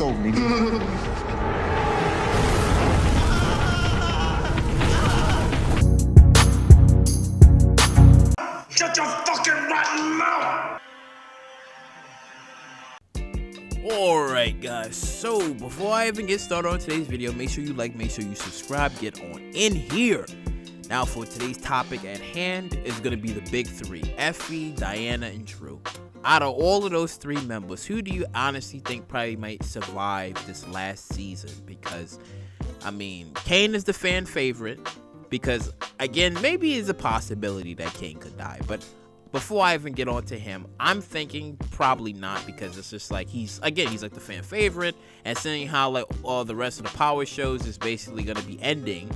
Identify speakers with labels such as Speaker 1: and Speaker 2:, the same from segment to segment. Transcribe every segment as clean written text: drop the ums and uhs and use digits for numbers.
Speaker 1: soul, nigga.
Speaker 2: Shut your fucking rotten mouth!
Speaker 3: Alright guys, so before I even get started on today's video, make sure you like, make sure you subscribe, get on in here. Now for today's topic at hand is going to be the big three, Effie, Diana, and Drew. Out of all of those three members, who do you honestly think probably might survive this last season? Because, I mean, Kane is the fan favorite because, again, maybe it's a possibility that Kane could die, but before I even get on to him, I'm thinking probably not, because it's just like he's like the fan favorite, and seeing how like all the rest of the power shows is basically going to be ending,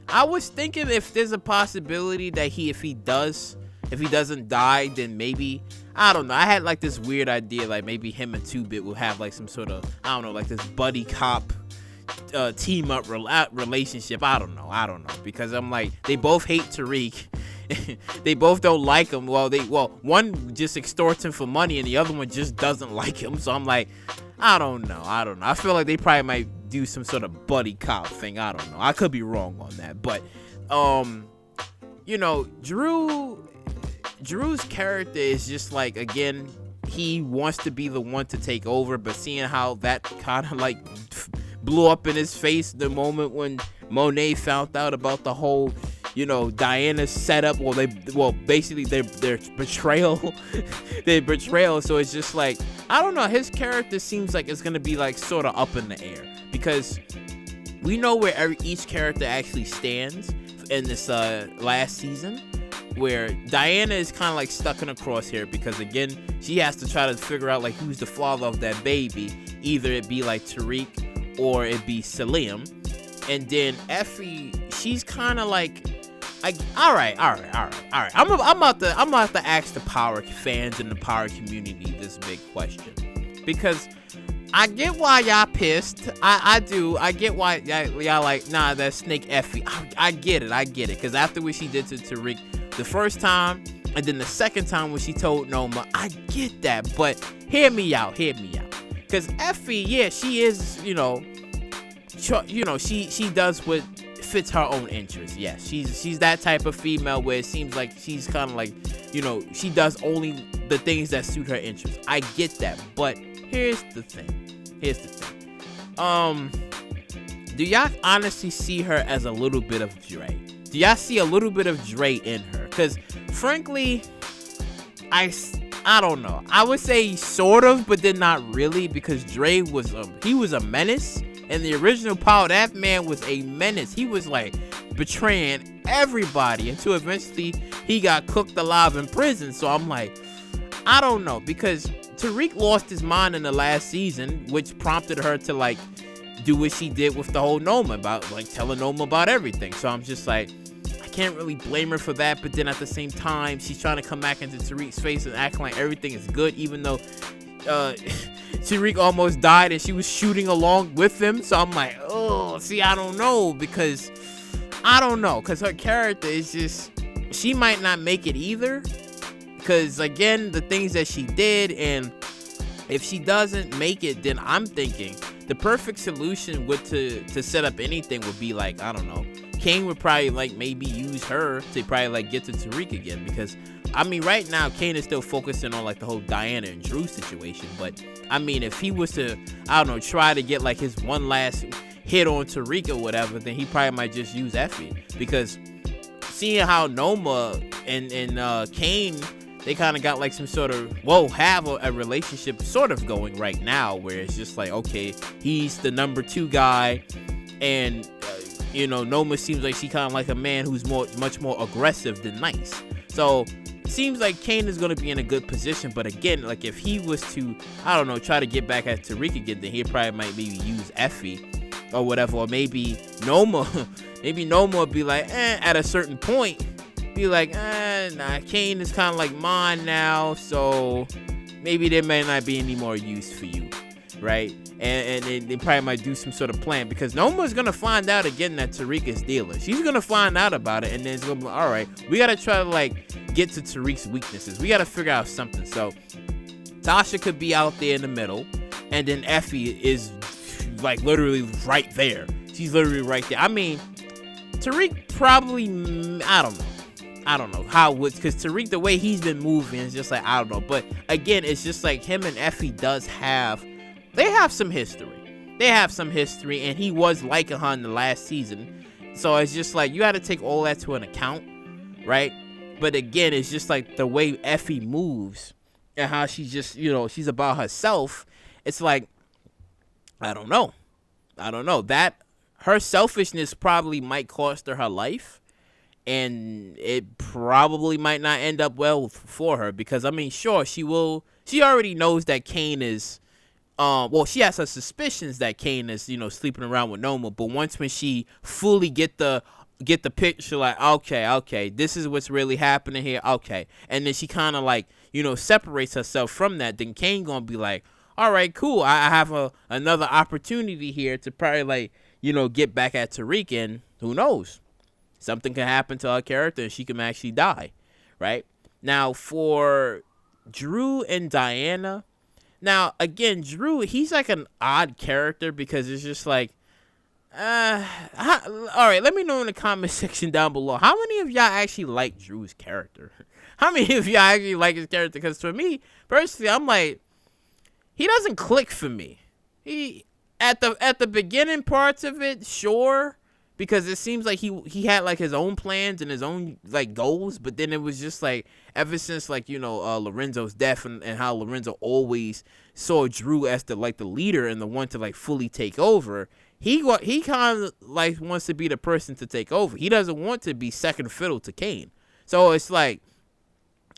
Speaker 3: I was thinking if there's a possibility that if he doesn't die, then maybe, I don't know, I had like this weird idea, like maybe him and 2-Bit will have like some sort of, I don't know, like this buddy cop team up relationship. I don't know, because I'm like, they both hate Tariq. They both don't like him. Well, one just extorts him for money and the other one just doesn't like him. So I'm like, I don't know. I feel like they probably might do some sort of buddy cop thing. I don't know. I could be wrong on that, but you know, Drew's character is just like, again, he wants to be the one to take over, but seeing how that kind of like blew up in his face the moment when Monet found out about the whole, you know, Diana's setup, basically their betrayal, their betrayal. So it's just like, I don't know, his character seems like it's gonna be like sort of up in the air, because we know where each character actually stands in this last season, where Diana is kind of like stuck in a crosshair, because again, she has to try to figure out like who's the father of that baby. Either it be like Tariq or it be Salim. And then Effie, she's kind of like, all right. I'm about to ask the Power fans and the Power community this big question, because I get why y'all pissed. I do. I get why y'all like, nah, that snake Effie. I get it. Because after what she did to Tariq the first time, and then the second time when she told Noma, I get that. But hear me out. Because Effie, yeah, she is, you know, she does what fits her own interests. Yes, she's that type of female where it seems like she's kind of like, you know, she does only the things that suit her interests. I get that, but here's the thing. Do y'all honestly see her as a little bit of Dre? Do y'all see a little bit of Dre in her? Because frankly, I don't know. I would say sort of, but then not really, because Dre was a menace. In the original Power, that man was a menace. He was like betraying everybody until eventually he got cooked alive in prison. So I'm like, I don't know, because Tariq lost his mind in the last season, which prompted her to like do what she did with the whole Noma, about like telling Noma about everything. So I'm just like, I can't really blame her for that. But then at the same time, she's trying to come back into Tariq's face and acting like everything is good, even though Tariq almost died and she was shooting along with him. So I'm like, oh, see, I don't know, because her character is just, she might not make it either, because again, the things that she did, and if she doesn't make it, then I'm thinking the perfect solution to set up anything would be like, I don't know, Kane would probably like maybe use her to probably like get to Tariq again, because I mean, right now, Kane is still focusing on like the whole Diana and Drew situation. But I mean, if he was to, I don't know, try to get like his one last hit on Tariq or whatever, then he probably might just use Effie. Because seeing how Noma and Kane, they kind of got like some sort of, have a relationship sort of going right now, where it's just like, okay, he's the number 2 guy, and you know, Noma seems like she kind of like a man who's much more aggressive than nice. So seems like Kane is going to be in a good position. But again, like if he was to, I don't know, try to get back at Tariq again, then he probably might maybe use Effie or whatever, or maybe Noma would be like, at a certain point, be like, nah, Kane is kind of like mine now, so maybe there may not be any more use for you, right? And they probably might do some sort of plan, because Noma's gonna find out again that Tariq is dealing. She's gonna find out about it, and then it's gonna be, all right, we gotta try to like get to Tariq's weaknesses. We gotta figure out something. So Tasha could be out there in the middle, and then Effie is like literally right there. She's literally right there. I mean, Tariq probably, I don't know how would, because Tariq, the way he's been moving is just like, I don't know. But again, it's just like him and Effie they have some history. They have some history, and he was liking her in the last season. So it's just like, you got to take all that to an account, right? But again, it's just like the way Effie moves and how she's just, she's about herself. It's like, I don't know. That her selfishness probably might cost her life, and it probably might not end up well for her, because I mean, sure, she already knows that Kane is, she has her suspicions that Kane is, sleeping around with Noma, but when she fully get the picture, like, okay, this is what's really happening here, okay, and then she kind of like, separates herself from that, then Kane gonna be like, all right, cool, I have another opportunity here to probably, like, get back at Tariq, and who knows, something can happen to her character and she can actually die, right? Now, for Drew and Diana, now, again, Drew, he's like an odd character, because it's just like, all right, let me know in the comment section down below, how many of y'all actually like Drew's character? How many of y'all actually like his character? Because for me, personally, I'm like, he doesn't click for me. He, at the beginning parts of it, sure, because it seems like he had like his own plans and his own like goals, but then it was just like, ever since like, Lorenzo's death, and how Lorenzo always saw Drew as the leader and the one to like fully take over, he kind of like wants to be the person to take over. He doesn't want to be second fiddle to Kane. So it's like,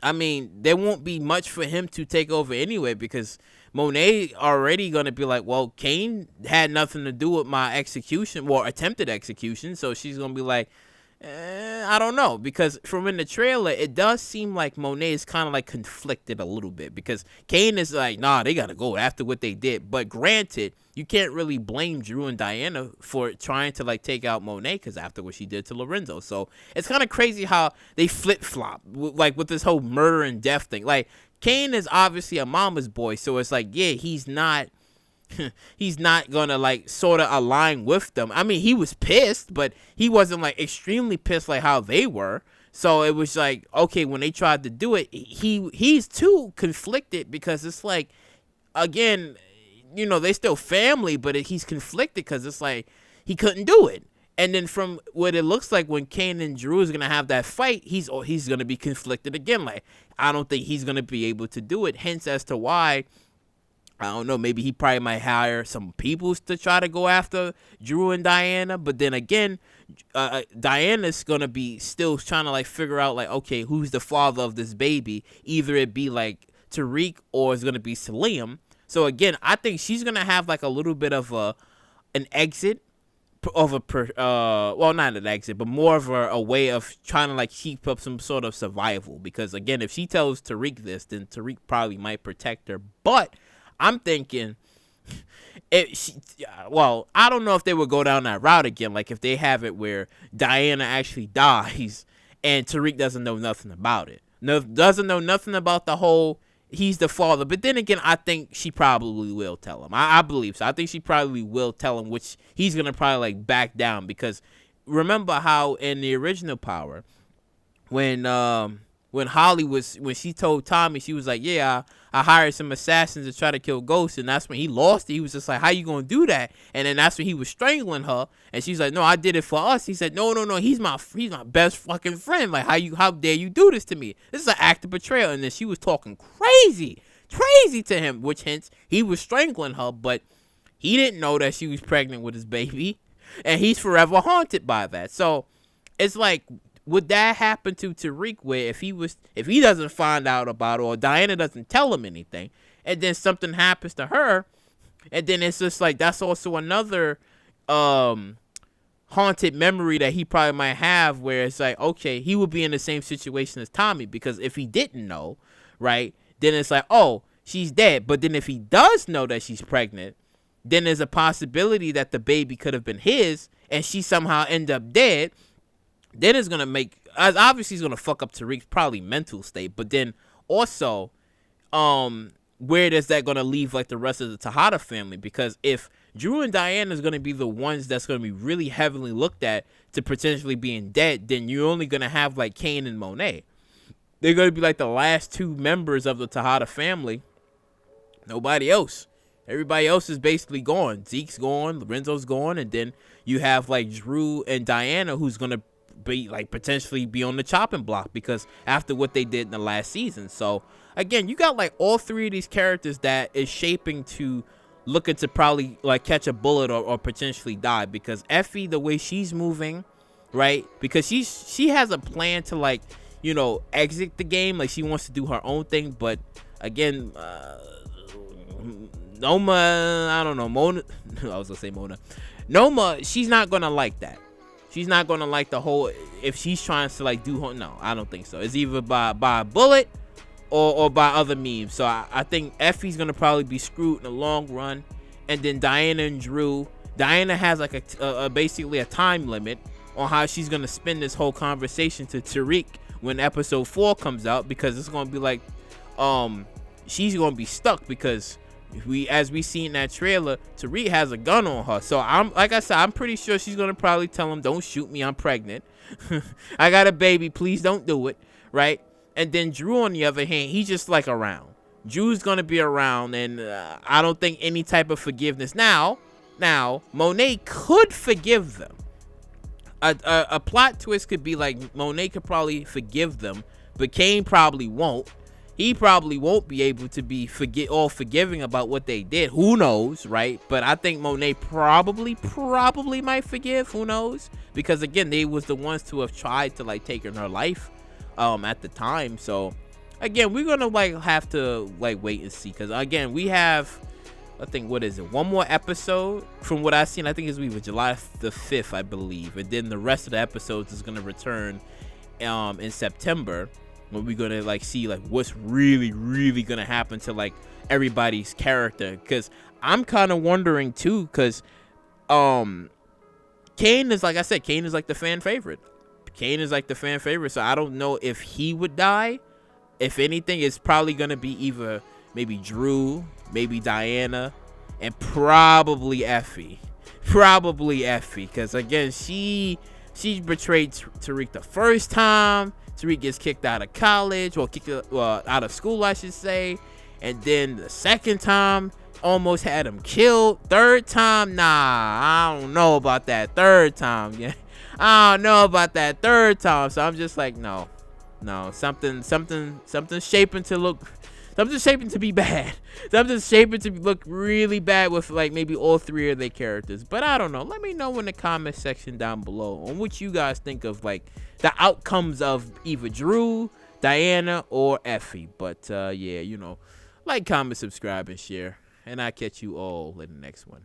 Speaker 3: I mean, there won't be much for him to take over anyway, because Monet already gonna be like, well, Kane had nothing to do with my execution, or attempted execution, so she's gonna be like, I don't know, because from in the trailer, it does seem like Monet is kind of like conflicted a little bit, because Kane is like, nah, they gotta go after what they did. But granted, you can't really blame Drew and Diana for trying to like take out Monet, because after what she did to Lorenzo. So it's kind of crazy how they flip-flop, like with this whole murder and death thing. Like, Kane is obviously a mama's boy, so it's like, yeah, he's not gonna like sort of align with them. I mean, he was pissed, but he wasn't like extremely pissed like how they were. So it was like, okay, when they tried to do it, he's too conflicted, because it's like, again, they still family, but he's conflicted because it's like he couldn't do it. And then from what it looks like, when Kane and Drew is gonna have that fight, he's gonna be conflicted again. Like, I don't think he's gonna be able to do it. Hence, as to why, I don't know, maybe he probably might hire some people to try to go after Drew and Diana. But then again, Diana's gonna be still trying to like figure out like, okay, who's the father of this baby? Either it be like Tariq, or it's gonna be Salim. So again, I think she's gonna have like a little bit of an exit of well, not an exit, but more of a way of trying to like keep up some sort of survival. Because again, if she tells Tariq this, then Tariq probably might protect her. But I'm thinking, I don't know if they would go down that route again. Like, if they have it where Diana actually dies and Tariq doesn't know nothing about it, doesn't know nothing about the whole he's the father. But then again, I think she probably will tell him. I believe so. I think she probably will tell him, which he's gonna probably like back down, because remember how in the original Power, when Holly when she told Tommy, she was like, yeah, I hired some assassins to try to kill Ghost, and that's when he lost it. He was just like, how you gonna do that? And then that's when he was strangling her, and she's like, no, I did it for us. He said, no, he's my best fucking friend. Like, how dare you do this to me? This is an act of betrayal. And then she was talking crazy to him, which hence he was strangling her, but he didn't know that she was pregnant with his baby, and he's forever haunted by that. So it's like, would that happen to Tariq, where if he doesn't find out about it, or Diana doesn't tell him anything, and then something happens to her, and then it's just like, that's also another haunted memory that he probably might have, where it's like, okay, he would be in the same situation as Tommy, because if he didn't know, right, then it's like, oh, she's dead. But then if he does know that she's pregnant, then there's a possibility that the baby could have been his, and she somehow end up dead. Then it's going to make, obviously it's going to fuck up Tariq's probably mental state, but then also, where is that going to leave like the rest of the Tejada family? Because if Drew and Diana is going to be the ones that's going to be really heavily looked at to potentially being dead, then you're only going to have like Kane and Monet. They're going to be like the last two members of the Tejada family. Nobody else. Everybody else is basically gone. Zeke's gone, Lorenzo's gone, and then you have like Drew and Diana, who's going to be like potentially be on the chopping block because after what they did in the last season. So again, you got like all three of these characters that is shaping to looking to probably like catch a bullet or potentially die, because Effie, the way she's moving, right? Because she has a plan to like, you know, exit the game. Like she wants to do her own thing. But again, Noma, I don't know, Mona, I was gonna say Mona. Noma, she's not gonna like that. She's not gonna like the whole, if she's trying to like do her, no, I don't think so. It's either by a bullet or by other means. So I think Effie's gonna probably be screwed in the long run. And then Diana and Drew, Diana has like a basically a time limit on how she's gonna spin this whole conversation to Tariq when episode 4 comes out, because it's gonna be like she's gonna be stuck, because as we see in that trailer, Tariq has a gun on her. So I'm, like I said, I'm pretty sure she's gonna probably tell him, don't shoot me, I'm pregnant. I got a baby, please don't do it, right? And then Drew, on the other hand, he's just like around. Drew's gonna be around, and I don't think any type of forgiveness. Now Monet could forgive them. A plot twist could be like Monet could probably forgive them, but Kane probably won't. He probably won't be able to be all forgiving about what they did. Who knows, right? But I think Monet probably might forgive. Who knows? Because again, they was the ones to have tried to like take her life at the time. So again, we're gonna like have to like wait and see, because again, we have, I think, what is it, one more episode from what I've seen. I think it's even July the 5th, I believe, and then the rest of the episodes is gonna return in September, when we're gonna like see like what's really gonna happen to like everybody's character. Because I'm kind of wondering too, because Kane is, like I said, Kane is like the fan favorite. So I don't know if he would die. If anything, it's probably gonna be either maybe Drew, maybe Diana, and probably Effie. Because again, she betrayed Tariq the first time. Tariq gets kicked out of college, or out of school, I should say. And then the second time, almost had him killed. Third time, nah, I don't know about that third time. Yeah, I don't know about that third time. So I'm just like, no, something's shaping to look. Something's shaping to be bad. Something's shaping to look really bad with like maybe all three of their characters. But I don't know. Let me know in the comment section down below on what you guys think of like the outcomes of either Drew, Diana, or Effie. But yeah, you know, like, comment, subscribe, and share. And I'll catch you all in the next one.